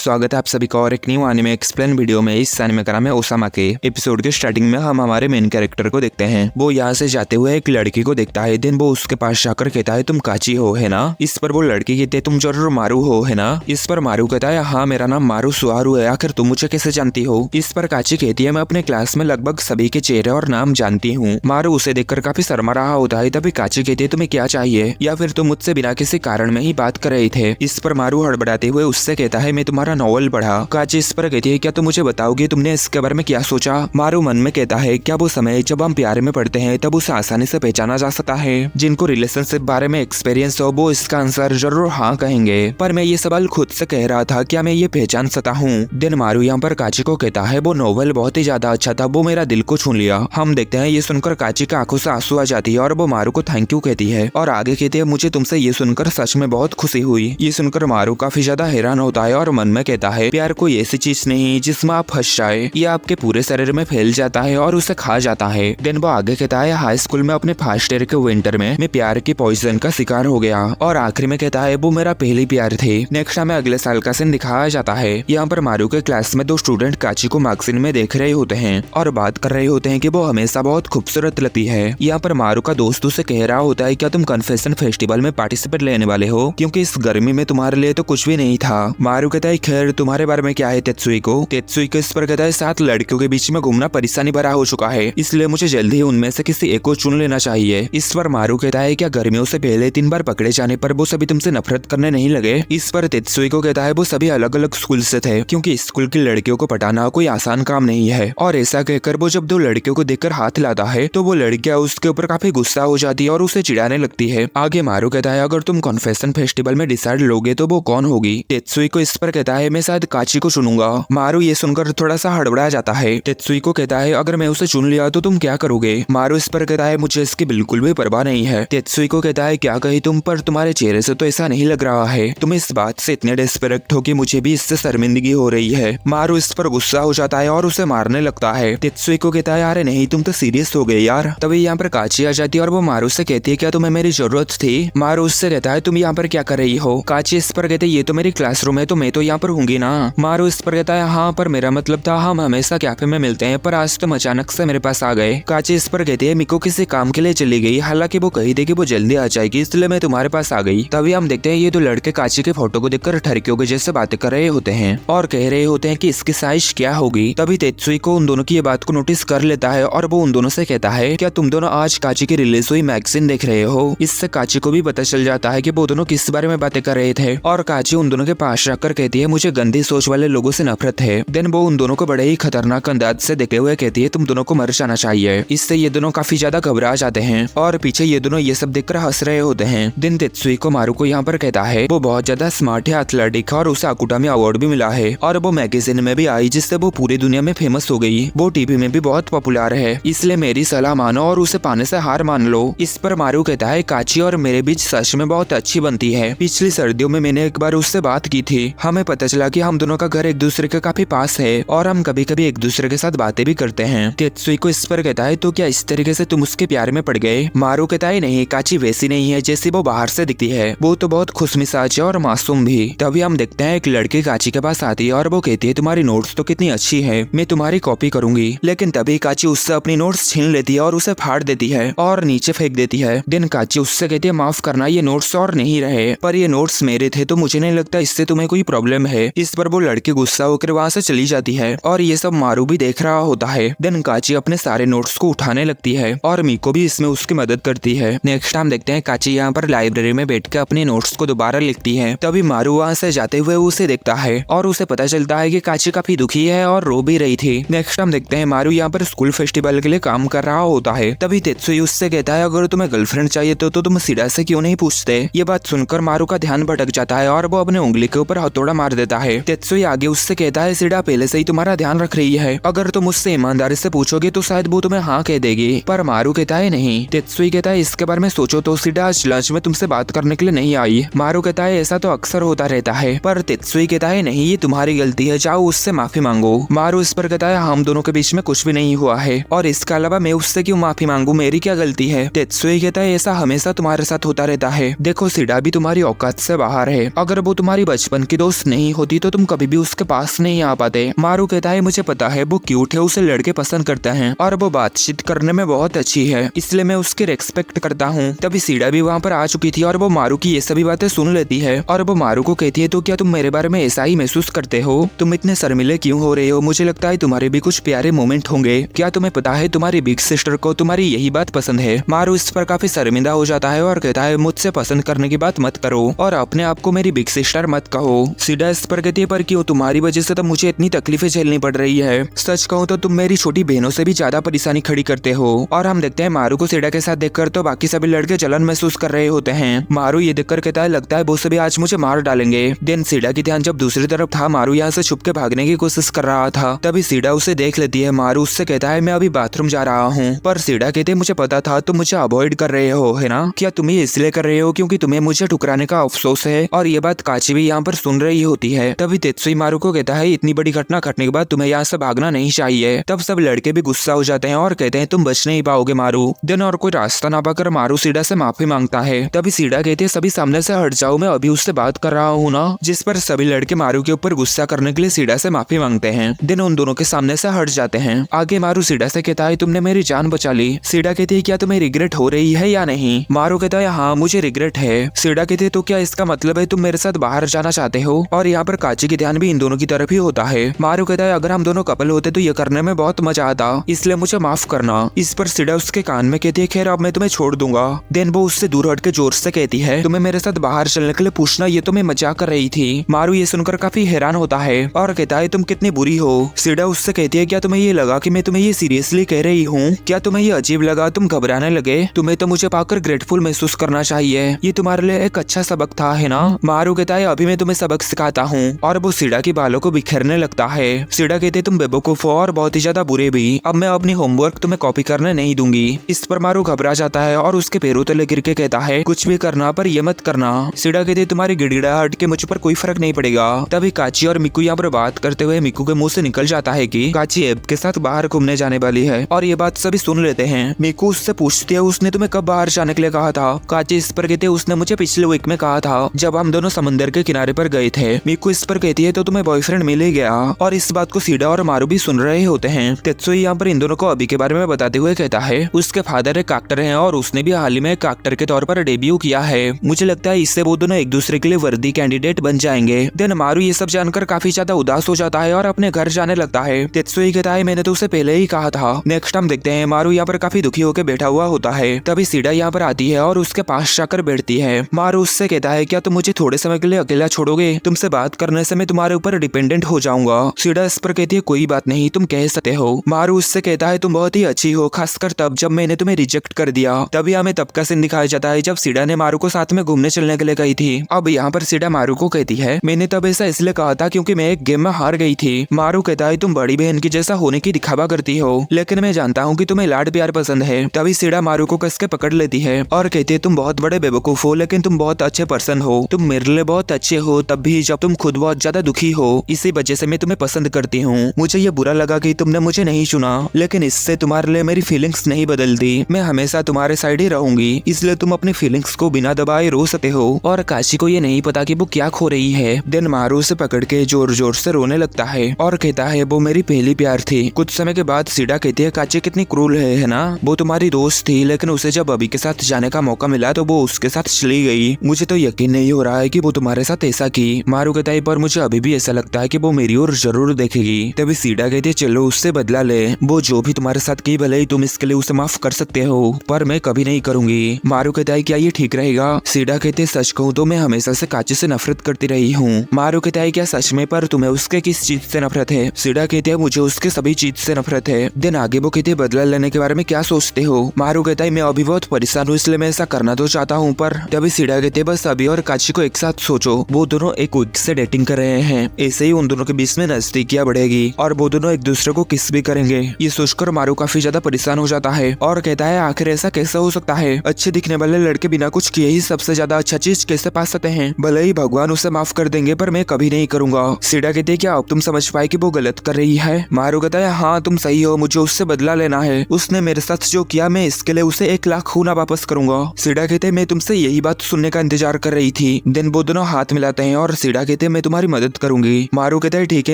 स्वागत है आप सभी का और एक न्यू एनिमे एक्सप्लेन वीडियो में। इस एनिमे का नाम है ओसामा के। एपिसोड के स्टार्टिंग में हम हमारे मेन कैरेक्टर को देखते हैं। वो यहाँ से जाते हुए एक लड़की को देखता है। दिन वो उसके पास जाकर कहता है तुम काची हो है ना। इस पर वो लड़की कहती है तुम जरूर मारू हो है ना। इस पर मारू कहता है हाँ मेरा नाम मारू सुहारू है, आखिर तुम मुझे कैसे जानती हो। इस पर काची कहती है मैं अपने क्लास में लगभग सभी के चेहरे और नाम जानती हूँ। मारू उसे देखकर काफी शर्मा रहा होता है। तभी काची कहती है तुम्हें क्या चाहिए, या फिर तुम मुझसे बिना किसी कारण में ही बात कर रहे थे। इस पर मारू हड़बड़ाते हुए उससे कहता है मैं तुम्हारा नॉवल पढ़ा। काची इस पर कहती है क्या तुम मुझे बताओगे तुमने इसके बारे में क्या सोचा। मारू मन में कहता है क्या वो समय जब हम प्यार में पड़ते हैं तब उसे आसानी से पहचाना जा सकता है। जिनको रिलेशनशिप बारे में एक्सपीरियंस हो वो इसका आंसर जरूर हाँ कहेंगे, पर मैं ये सवाल खुद से कह रहा था क्या मैं ये पहचान सकता हूँ। दिन मारू यहाँ पर काची को कहता है वो नॉवल बहुत ही ज्यादा अच्छा था, वो मेरा दिल को छू लिया। हम देखते हैं ये सुनकर काची का आंखों से आंसू आ जाती है और वो मारू को थैंक यू कहती है और आगे कहती है मुझे तुमसे ये सुनकर सच में बहुत खुशी हुई। ये सुनकर मारू काफी ज्यादा हैरान होता है और मन में कहता है प्यार कोई ऐसी चीज नहीं जिसमें आप फंस जाए, ये आपके पूरे शरीर में फैल जाता है और उसे खा जाता है। देन वो आगे कहता है हाई स्कूल में अपने फर्स्ट ईयर के विंटर में मैं प्यार की पॉइजन का शिकार हो गया और आखिरी में कहता है वो मेरा पहली प्यार थे। नेक्स्ट हमें अगले साल का सीन दिखाया जाता है। यहाँ पर मारू के क्लास में दो स्टूडेंट काची को मैगजीन में देख रहे होते हैं और बात कर रहे होते हैं कि वो हमेशा बहुत खूबसूरत लगती है। यहाँ पर मारू का दोस्त उसे कह रहा होता है क्या तुम कन्फेशन फेस्टिवल में पार्टिसिपेट लेने वाले हो, क्योंकि इस गर्मी में तुम्हारे लिए तो कुछ भी नहीं था। मारू कहता है खैर तुम्हारे बारे में क्या है तेत्सुई को इस पर कहता है 7 लड़कियों के बीच में घूमना परेशानी भरा हो चुका है, इसलिए मुझे जल्दी ही उनमें से किसी एक को चुन लेना चाहिए। इस पर मारू कहता है क्या गर्मियों से पहले 3 बार पकड़े जाने पर वो सभी तुमसे नफरत करने नहीं लगे। इस पर तेत्सुई को कहता है वो सभी अलग अलग स्कूल से थे, क्योंकि स्कूल की लड़कियों को पटाना कोई आसान काम नहीं है। और ऐसा कहकर वो जब 2 लड़कियों को देखकर हाथ लाता है तो वो लड़कियां उसके ऊपर काफी गुस्सा हो जाती है और उसे चिढ़ाने लगती है। आगे मारू कहता है अगर तुम कन्फेशन फेस्टिवल में डिसाइड लोगे तो वो कौन होगी। तेत्सुई को इस पर कहता है मैं शायद काची को चुनूंगा। मारू ये सुनकर थोड़ा सा हड़बड़ा जाता है। तेत्सुई को कहता है अगर मैं उसे चुन लिया तो तुम क्या करोगे। मारू इस पर कहता है मुझे इसकी बिल्कुल भी परवाह नहीं है। तेत्सुई को कहता है क्या कही तुम, पर तुम्हारे चेहरे से तो ऐसा नहीं लग रहा है, तुम इस बात से इतने डेस्परेट हो कि मुझे भी इससे शर्मिंदगी हो रही है। मारू इस पर गुस्सा हो जाता है और उसे मारने लगता है। तेत्सुई को कहता है अरे नहीं तुम तो सीरियस हो गए यार। तभी यहाँ पर काची आ जाती है और वो मारू से कहती है क्या तुम्हें मेरी जरूरत थी। मारू उससे कहता है तुम यहाँ पर क्या कर रही हो। काची इस पर कहते ये तो मेरी क्लासरूम है तो मैं तो यहाँ पर होंगी ना। मारू इस पर कहता है हाँ पर मेरा मतलब था हम हमेशा कैफे में मिलते हैं, पर आज तुम अचानक से मेरे पास आ गए। काची इस पर कहती है मिको किसी काम के लिए चली गई, हालांकि वो कही थी कि वो जल्दी आ जाएगी इसलिए मैं तुम्हारे पास आ गई। तभी हम देखते हैं ये 2 लड़के काची के फोटो को देखकर ठरकियों के जैसे बातें कर रहे होते हैं और कह रहे होते हैं कि इसकी साइज क्या होगी। तभी तेत्सुई को उन दोनों की ये बात को नोटिस कर लेता है और वो उन दोनों से कहता है क्या तुम दोनों आज काची की रिलीज हुई मैगजीन देख रहे हो। इससे काची को भी पता चल जाता है कि वो दोनों किस बारे में बातें कर रहे थे और काची उन दोनों के पास जाकर कहती है मुझे गंदी सोच वाले लोगों से नफरत है। देन वो उन दोनों को बड़े ही खतरनाक अंदाज से देखते हुए कहती है तुम दोनों को मर जाना चाहिए। इससे ये दोनों काफी ज्यादा घबरा जाते हैं और पीछे ये दोनों ये सब देखकर हंस रहे होते हैं। दिन तेत्सुई को मारू को यहाँ पर कहता है वो बहुत ज्यादा स्मार्ट है, एथलेटिक है और उसे अकुटामी अवार्ड भी मिला है और वो मैगजीन में भी आई जिससे वो पूरी दुनिया में फेमस हो गई। वो टीवी में भी बहुत पॉपुलर है, इसलिए मेरी सलाह मानो और उसे पाने से हार मान लो। इस पर मारू कहता है काची और मेरे बीच सच में बहुत अच्छी बनती है। पिछली सर्दियों में मैंने एक बार उससे बात की थी, हमें पता चला कि हम दोनों का घर एक दूसरे के काफी पास है और हम कभी कभी एक दूसरे के साथ बातें भी करते हैं। तेत्सुई को इस पर कहता है तो क्या इस तरीके से तुम उसके प्यार में पड़ गए। मारू कहता है नहीं काची वैसी नहीं है जैसी वो बाहर से दिखती है, वो तो बहुत खुशमिजाज है और मासूम भी। तभी हम देखते हैं एक लड़की काची के पास आती है और वो कहती है तुम्हारी नोट्स तो कितनी अच्छी है, मैं तुम्हारी कॉपी करूंगी। लेकिन तभी काची उससे अपनी नोट्स छीन लेती है और उसे फाड़ देती है और नीचे फेंक देती है। दिन काची उससे कहती है माफ करना ये नोट्स और नहीं रहे, पर ये नोट्स मेरे थे तो मुझे नहीं लगता इससे तुम्हें कोई प्रॉब्लम है। इस पर वो लड़की गुस्सा होकर वहाँ से चली जाती है और ये सब मारू भी देख रहा होता है। देन काची अपने सारे नोट्स को उठाने लगती है और मीको भी इसमें उसकी मदद करती है। नेक्स्ट हम देखते हैं काची यहाँ पर लाइब्रेरी में बैठकर अपने नोट्स को दोबारा लिखती है। तभी मारू वहाँ से जाते हुए उसे देखता है और उसे पता चलता है कि काची काफी दुखी है और रो भी रही थी। नेक्स्ट हम देखते हैं मारू यहाँ पर स्कूल फेस्टिवल के लिए काम कर रहा होता है। तभी तेत्सुई उससे कहता है अगर तुम्हें गर्लफ्रेंड चाहिए तो तुम सीधा से क्यों नहीं पूछते। ये बात सुनकर मारू का ध्यान भटक जाता है और वो अपने उंगली के ऊपर हथौड़ा मार देता है। तेत्सुई आगे उससे कहता है सीधा पहले से ही तुम्हारा ध्यान रख रही है, अगर तुम मुझसे ईमानदारी से पूछोगे तो शायद वो तुम्हें हाँ कह देगी। पर मारू कहता है नहीं। तेत्सुई कहता है इसके बारे में सोचो तो सीधा आज लंच में तुमसे बात करने के लिए नहीं आई। मारू कहता है ऐसा तो अक्सर होता रहता है, पर तेत्सुई कहता है नहीं ये तुम्हारी गलती है, जाओ उससे माफी मांगो। मारू इस पर कहता है हम दोनों के बीच में कुछ भी नहीं हुआ है और इसके अलावा मैं उससे क्यों माफी मांगू, मेरी क्या गलती है। तेत्सुई कहता है ऐसा हमेशा तुम्हारे साथ होता रहता है, देखो सीधा भी तुम्हारी औकात से बाहर है, अगर वो तुम्हारी बचपन की दोस्त नहीं नहीं होती तो तुम कभी भी उसके पास नहीं आ पाते। मारू कहता है मुझे पता है वो क्यूट है, उसे लड़के पसंद करते हैं और वो बातचीत करने में बहुत अच्छी है, इसलिए मैं उसकी रेस्पेक्ट करता हूँ। तभी सीडा भी वहाँ पर आ चुकी थी और वो मारू की ये सभी बातें सुन लेती है और वो मारू को कहती है तो क्या तुम मेरे बारे में ऐसा ही महसूस करते हो? तुम इतने शर्मिले क्यों हो रहे हो? मुझे लगता है तुम्हारे भी कुछ प्यारे मोमेंट होंगे। क्या तुम्हें पता है तुम्हारी बिग सिस्टर को तुम्हारी यही बात पसंद है? मारू इस पर काफी शर्मिंदा हो जाता है और कहता है मुझसे पसंद करने की बात मत करो और अपने आप को मेरी बिग सिस्टर मत कहो। सीडा इस पर कहती है पर क्यों? तुम्हारी वजह से तो मुझे इतनी तकलीफें झेलनी पड़ रही है। सच कहूँ तो तुम मेरी छोटी बहनों से भी ज्यादा परेशानी खड़ी करते हो। और हम देखते हैं मारू को सीडा के साथ देखकर तो बाकी सभी लड़के जलन महसूस कर रहे होते हैं। मारू ये देखकर कहता है लगता है वो सभी आज मुझे मार डालेंगे। देन सीडा की ध्यान जब दूसरी तरफ था, मारू यहाँ से छुप के भागने की कोशिश कर रहा था। तभी सीडा उसे देख लेती है। मारू उससे कहता है मैं अभी बाथरूम जा रहा हूँ। पर सीडा कहते मुझे पता था तुम मुझे अवॉइड कर रहे हो, है ना? क्या तुम ये इसलिए कर रहे हो क्योंकि तुम्हें मुझे ठुकराने का अफसोस है? और ये बात काची भी यहाँ पर सुन रही होती है। तभी तेत्सुई मारू को कहता है इतनी बड़ी घटना घटने के बाद तुम्हें यहाँ से भागना नहीं चाहिए। तब सब लड़के भी गुस्सा हो जाते हैं और कहते हैं तुम बच नहीं पाओगे मारू। देन और कोई रास्ता ना पाकर मारू सीडा से माफी मांगता है। तभी सीडा कहते हैं सभी सामने से हट जाओ, मैं अभी उससे बात कर रहा हूँ ना। जिस पर सभी लड़के मारू के ऊपर गुस्सा करने के लिए सीडा से माफी मांगते हैं। देन उन दोनों के सामने से हट जाते हैं। आगे मारू सीडा से कहता है तुमने मेरी जान बचा ली। सीडा कहती है क्या तुम्हें रिग्रेट हो रही है या नहीं? मारू कहता है हाँ मुझे रिग्रेट है। सीडा कहती है तो क्या इसका मतलब है तुम मेरे साथ बाहर जाना चाहते हो? और यहाँ पर काची की ध्यान भी इन दोनों की तरफ ही होता है। मारू कहता है अगर हम दोनों कपल होते तो ये करने में बहुत मजा आता, इसलिए मुझे माफ करना। इस पर सीडा उसके कान में कहती है खैर अब मैं तुम्हें छोड़ दूंगा। देन वो उससे दूर हट के जोर से कहती है तुम्हें मेरे साथ बाहर चलने के लिए पूछना ये तो मैं मजाक कर रही थी। मारू ये सुनकर काफी हैरान होता है और कहता है तुम कितनी बुरी हो। सीडा उससे कहती है क्या तुम्हें ये लगा कि मैं तुम्हें ये सीरियसली कह रही हूँ? क्या तुम्हें ये अजीब लगा? तुम घबराने लगे? तुम्हें तो मुझे पाकर ग्रेटफुल महसूस करना चाहिए, ये तुम्हारे लिए एक अच्छा सबक था, है ना? मारू कहता है अभी मैं तुम्हें सबक सिखाता हूँ और वो सीडा की बालों को बिखेरने लगता है। सीडा कहते तुम बेवकूफ हो और बहुत ही ज्यादा बुरे भी। अब मैं अपनी होमवर्क तुम्हें कॉपी करने नहीं दूंगी। इस पर मारू घबरा जाता है और उसके पैरों तले गिर के कहता है कुछ भी करना पर ये मत करना। सीडा कहते तुम्हारी गिड़गिड़ाहट के मुझ पर कोई फर्क नहीं पड़ेगा। तभी काची और मिकू यहाँ पर बात करते हुए मिकू के मुंह से निकल जाता है कि काची एब के साथ बाहर घूमने जाने वाली है और ये बात सभी सुन लेते हैं। मिकू उससे पूछती है उसने तुम्हें कब बाहर जाने के लिए कहा था? काची इस पर कहते उसने मुझे पिछले वीक में कहा था जब हम दोनों समंदर के किनारे पर गए थे। मिकू इस पर कहती है तो तुम्हें बॉयफ्रेंड मिल ही गया। और इस बात को सीडा और मारू भी सुन रहे होते हैं। तेत्सुई यहाँ पर इन दोनों को अभी के बारे में बताते हुए कहता है उसके फादर एक एक्टर हैं और उसने भी हाल ही में एक एक्टर के तौर पर डेब्यू किया है। मुझे लगता है इससे वो दोनों एक दूसरे के लिए वर्दी कैंडिडेट बन जाएंगे। देन मारू ये सब जानकर काफी ज्यादा उदास हो जाता है और अपने घर जाने लगता है। तेत्सुई कहता है मैंने तो उसे पहले ही कहा था। नेक्स्ट हम देखते हैं मारू यहाँ पर काफी दुखी होकर बैठा हुआ होता है। तभी सीडा यहाँ पर आती है और उसके पास जाकर बैठती है। मारू उससे कहता है क्या तुम मुझे थोड़े समय के लिए अकेला छोड़ोगे? तुमसे बात करने से मैं तुम्हारे ऊपर डिपेंडेंट हो जाऊंगा। सीडा इस पर कहती है कोई बात नहीं, तुम कह सकते हो। मारू उससे कहता है तुम बहुत ही अच्छी हो, खासकर तब जब मैंने तुम्हें रिजेक्ट कर दिया। तभी हमें तब का सीन दिखाया जाता है जब सीडा ने मारू को साथ में घूमने चलने के लिए कही थी। अब यहाँ पर सीडा मारू को कहती है मैंने तब ऐसा इसलिए कहा था क्योंकि मैं एक गेम में हार गई थी। मारू कहता है तुम बड़ी बहन की जैसा होने की दिखावा करती हो, लेकिन मैं जानता हूँ कि तुम्हें लाड प्यार पसंद है। तभी सीडा मारू को कस के पकड़ लेती है और कहती है तुम बहुत बड़े बेवकूफ हो, लेकिन तुम बहुत अच्छे पर्सन हो। तुम मेरे लिए बहुत अच्छे हो तब भी जब तुम खुद बहुत ज्यादा दुखी हो। इसी वजह से मैं तुम्हें पसंद करती हूँ। मुझे ये बुरा लगा कि तुमने मुझे नहीं चुना, लेकिन इससे तुम्हारे लिए मेरी फीलिंग्स नहीं बदलती। मैं हमेशा तुम्हारे साइड ही रहूंगी, इसलिए तुम अपनी फीलिंग्स को बिना दबाए रो सकते हो। और काशी को ये नहीं पता कि वो क्या खो रही है। देन मारू उसे पकड़ के जोर जोर से रोने लगता है और कहता है वो मेरी पहली प्यार थी। कुछ समय के बाद सीडा कहती है काची कितनी क्रूर है ना? वो तुम्हारी दोस्त थी, लेकिन उसे जब अभी के साथ जाने का मौका मिला तो वो उसके साथ चली गई। मुझे तो यकीन नहीं हो रहा है कि वो तुम्हारे साथ ऐसा की। मारू कहता है पर मुझे अभी भी ऐसा लगता है कि वो मेरी ओर जरूर देखेगी। तभी सीडा कहती है चलो उससे बदला ले, वो जो भी तुम्हारे साथ की भले ही तुम इसके लिए उसे माफ कर सकते हो, पर मैं कभी नहीं करूंगी। मारू कहता है क्या ये ठीक रहेगा? सीडा कहते सच कहूँ तो मैं हमेशा से काची से नफरत करती रही हूँ। मारू कहता है क्या सच में? पर तुम्हें उसके किस चीज से नफरत है? सीडा कहते हैं मुझे उसके सभी चीज से नफरत है। दिन आगे वो कहते बदला लेने के बारे में क्या सोचते हो? मारू कहता है मैं अभी बहुत परेशान हूँ, इसलिए मैं ऐसा करना तो चाहता हूँ, पर तभी सीडा कहते बस अभी और काची को एक साथ सोचो। वो दोनों एक वीक से डेटिंग कर रहे हैं, ऐसे ही उन दोनों के बीच में नजदीकियां बढ़ेगी और वो दोनों एक दूसरे को किस भी करेंगे। ये सोचकर मारू काफी ज्यादा परेशान हो जाता है और कहता है आखिर ऐसा कैसा हो सकता है? अच्छे दिखने वाले लड़के बिना कुछ किए ही सबसे ज्यादा अच्छा चीज कैसे पा सकते हैं? भले ही भगवान उसे माफ कर देंगे, पर मैं कभी नहीं करूंगा। सीडा कहते क्या अब तुम समझ पाए कि वो गलत कर रही है? मारू कहता है हाँ तुम सही हो, मुझे उससे बदला लेना है। उसने मेरे साथ जो किया मैं इसके लिए उसे 1 लाख खूना वापस करूंगा। सीडा कहते मैं तुमसे यही बात सुनने का इंतजार कर रही थी। दिन वो दोनों हाथ मिलाते हैं और सीडा कहते कहते हैं मैं तुम्हारी मदद करूंगी। मारू कहता है ठीक है,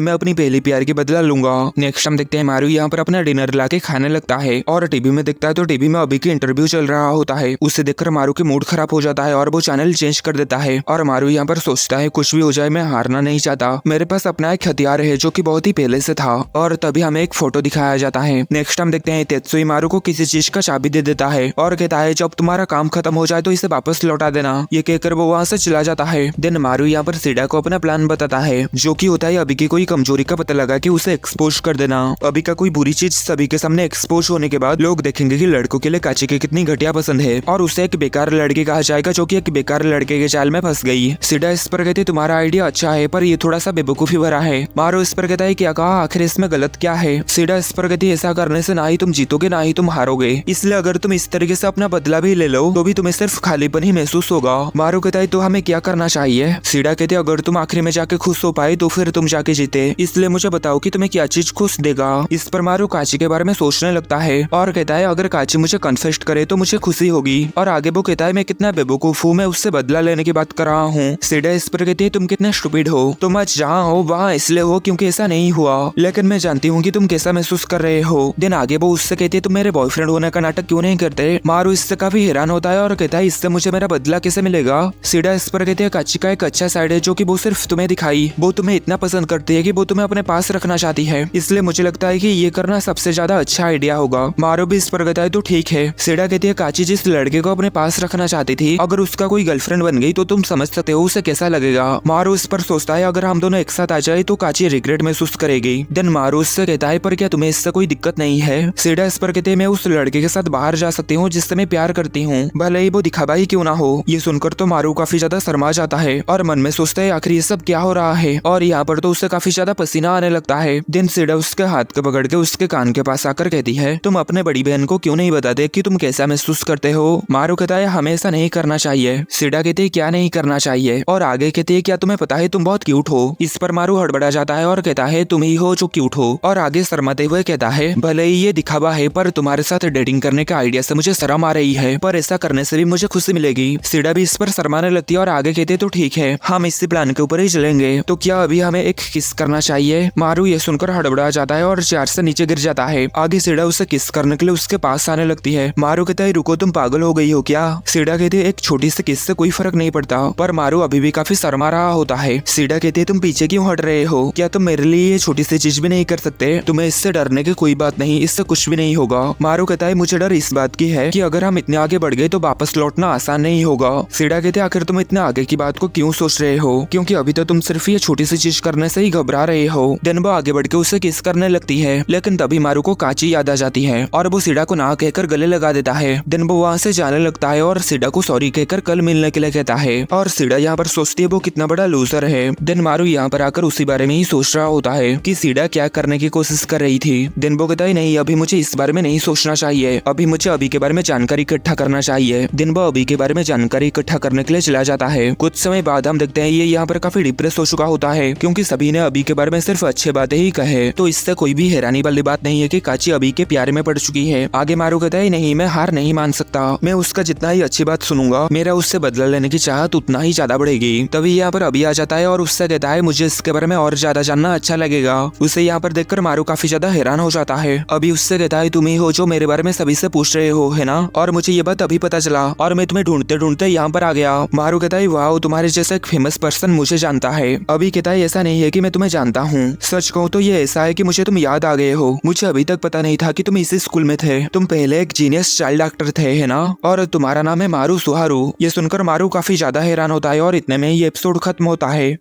मैं अपनी पहली प्यार की बदला लूंगा। नेक्स्ट हम देखते हैं मारू यहाँ पर अपना डिनर लाके खाने लगता है और टीवी में देखता है तो टीवी में अभी की इंटरव्यू चल रहा होता है। उसे देखकर मारू के मूड खराब हो जाता है और वो चैनल चेंज कर देता है। और मारू यहाँ पर सोचता है कुछ भी हो जाए मैं हारना नहीं चाहता, मेरे पास अपना एक हथियार है जो कि बहुत ही पहले से था। और तभी हमें एक फोटो दिखाया जाता है। नेक्स्ट हम देखते हैं तेत्सुई मारू को किसी चीज का चाबी दे देता है और कहता है जब तुम्हारा काम खत्म हो जाए तो इसे वापस लौटा देना। ये कहकर वो वहाँ से चला जाता है। देन मारू यहाँ पर सीडा को अपना प्लान बताता है जो कि होता है अभी की कोई कमजोरी का पता लगा कि उसे एक्सपोज कर देना। अभी का कोई बुरी चीज सभी के सामने एक्सपोज होने के बाद लोग देखेंगे कि लड़कों के लिए काची की कितनी घटिया पसंद है और उसे एक बेकार लड़की कहा जाएगा जो कि एक बेकार लड़के के जाल में फंस गई। सीडा इस पर कहते तुम्हारा आइडिया अच्छा है पर ये थोड़ा सा बेवकूफी भरा है। मारू इस पर कहता है क्या कहा, आखिर इसमें गलत क्या है। सीडा इस पर कहती ऐसा करने से ना ही तुम जीतोगे ना ही तुम हारोगे, इसलिए अगर तुम इस तरीके से अपना बदला भी ले लो तो भी तुम्हें सिर्फ खालीपन ही महसूस होगा। मारू कहता है तो हमें क्या करना चाहिए। सीडा कहते अगर तुम आखिरी में जाके खुश हो पाए तो फिर तुम जाके जीते, इसलिए मुझे बताओ कि तुम्हें क्या चीज खुश देगा। इस पर मारू काची के बारे में सोचने लगता है और कहता है अगर काची मुझे कन्फेस्ट करे तो मुझे खुशी होगी। और आगे वो कहता है मैं कितना बेवकूफ हूँ, मैं उससे बदला लेने की बात कर रहा हूँ। सीडा इस पर कहती है तुम कितने स्टूपिड हो, तुम आज जहाँ हो वहाँ इसलिए हो क्योंकि ऐसा नहीं हुआ, लेकिन मैं जानती हूँ कि तुम कैसा महसूस कर रहे हो। दिन आगे वो उससे कहती है तुम मेरे बॉयफ्रेंड होने का नाटक क्यों नहीं करते। मारू इससे काफी हैरान होता है और कहता है इससे मुझे मेरा बदला कैसे मिलेगा। सीडा इस पर कहती है काची का एक अच्छा साइड है जो कि वो सिर्फ तुम्हें दिखाई, वो तुम्हें इतना पसंद करती है कि वो तुम्हें अपने पास रखना चाहती है, इसलिए मुझे लगता है कि ये करना सबसे ज्यादा अच्छा आइडिया होगा। मारू भी इस पर कहता है तो ठीक है। सीडा कहती है काची जिस लड़के को अपने पास रखना चाहती थी अगर उसका कोई गर्लफ्रेंड बन गई तो तुम समझ सकते हो उसे कैसा लगेगा। मारू इस पर सोचता है अगर हम दोनों एक साथ आ जाए तो काची रिग्रेट महसूस करेगी। देन मारू उससे कहता है पर क्या तुम्हें इससे कोई दिक्कत नहीं है। सीडा इस पर कहते हैं मैं उस लड़के के साथ बाहर जा सकती हूँ जिससे मैं प्यार करती हूँ, भले ही वो दिखावा ही क्यों ना हो। ये सुनकर तो मारू काफी ज्यादा शर्मा जाता है और मन में सोचता है आखिर ये सब क्या हो रहा है। और यहाँ पर तो उससे काफी ज्यादा पसीना आने लगता है। दिन सीडा उसके हाथ को पकड़ के उसके कान के पास आकर कहती है तुम अपने बड़ी बहन को क्यों नहीं बताते कि तुम कैसा महसूस करते हो। मारू कहता है हमें ऐसा नहीं करना चाहिए। सीडा कहते है क्या नहीं करना चाहिए और आगे कहते है क्या तुम्हें पता है तुम बहुत क्यूट हो। इस पर मारू हड़बड़ा जाता है और कहता है तुम ही हो जो क्यूट हो। और आगे शर्माते हुए कहता है भले ही ये दिखावा है पर तुम्हारे साथ डेटिंग करने का आइडिया से मुझे शर्म आ रही है, पर ऐसा करने से भी मुझे खुशी मिलेगी। सीडा भी इस पर शर्माने लगती है और आगे कहते तो ठीक है हम इसी प्लान के ऊपर ही चलेंगे, तो क्या अभी हमें एक किस करना चाहिए। मारू ये सुनकर हड़बड़ा जाता है और चेयर से नीचे गिर जाता है। आगे सीडा उसे किस करने के लिए उसके पास आने लगती है। मारू कहता है रुको तुम पागल हो गई हो क्या। सीडा कहती है एक छोटी सी किस से कोई फर्क नहीं पड़ता, पर मारू अभी भी काफी शर्मा रहा होता है। सीडा कहती है तुम पीछे क्यों हट रहे हो, क्या तुम मेरे लिए ये छोटी सी चीज भी नहीं कर सकते। तुम्हें इससे डरने की कोई बात नहीं, इससे कुछ भी नहीं होगा। मारू कहता है मुझे डर इस बात की है कि अगर हम इतने आगे बढ़ गए तो वापस लौटना आसान नहीं होगा। सीडा कहते आखिर तुम इतने आगे की बात को क्यों सोच रहे हो, क्योंकि अभी तो तुम सिर्फ ये छोटी सी चीज करने से ही घबरा रहे हो। दिन वो आगे बढ़ के उसे किस करने लगती है, लेकिन तभी मारू को काची याद आ जाती है और वो सीडा को ना कहकर गले लगा देता है। दिन वो वहाँ से जाने लगता है और सीडा को सॉरी कहकर कल मिलने के लिए कहता है। और सीडा यहाँ पर सोचती है वो कितना बड़ा लूजर है। दिन मारू यहाँ पर आकर उसी बारे में ही सोच रहा होता है कि सीडा क्या करने की कोशिश कर रही थी। दिन वो कहता है नहीं अभी मुझे इस बारे में नहीं सोचना चाहिए, अभी मुझे अभी के बारे में जानकारी इकट्ठा करना चाहिए। दिन वो अभी के बारे में जानकारी इकट्ठा करने के लिए चला जाता है। कुछ समय बाद हम देखते हैं ये यहाँ पर काफी डिप्रेस हो चुका होता है क्योंकि सभी ने अभी के बारे में सिर्फ अच्छे बातें ही कहे, तो इससे कोई भी हैरानी वाली बात नहीं है कि काची अभी के प्यार में पड़ चुकी है। आगे मारू कहता है नहीं मैं हार नहीं मान सकता, मैं उसका जितना ही अच्छी बात सुनूंगा मेरा उससे बदला लेने की चाहत उतना ही ज्यादा बढ़ेगी। तभी यहाँ पर अभी आ जाता है और उससे कहता है मुझे इसके बारे में और ज्यादा जानना अच्छा लगेगा। उसे यहाँ पर देखकर मारू काफी ज्यादा हैरान हो जाता है। अभी उससे कहता है तुम ही हो जो मेरे बारे में सभी से पूछ रहे हो है ना, और मुझे ये बात अभी पता चला और मैं तुम्हें ढूंढते ढूंढते यहाँ पर आ गया। मारू कहता है वाह तुम्हारे जैसा एक फेमस पर्सन मुझे जानता है। अभी कहता है ऐसा नहीं है कि मैं तुम्हें जानता हूँ, सच कहूँ तो ये ऐसा है कि मुझे तुम याद आ गए हो। मुझे अभी तक पता नहीं था कि तुम इसी स्कूल में थे, तुम पहले एक जीनियस चाइल्ड डॉक्टर थे है ना, और तुम्हारा नाम है मारू सुहारू। ये सुनकर मारू काफी ज्यादा हैरान होता है और इतने में ये एपिसोड खत्म होता है।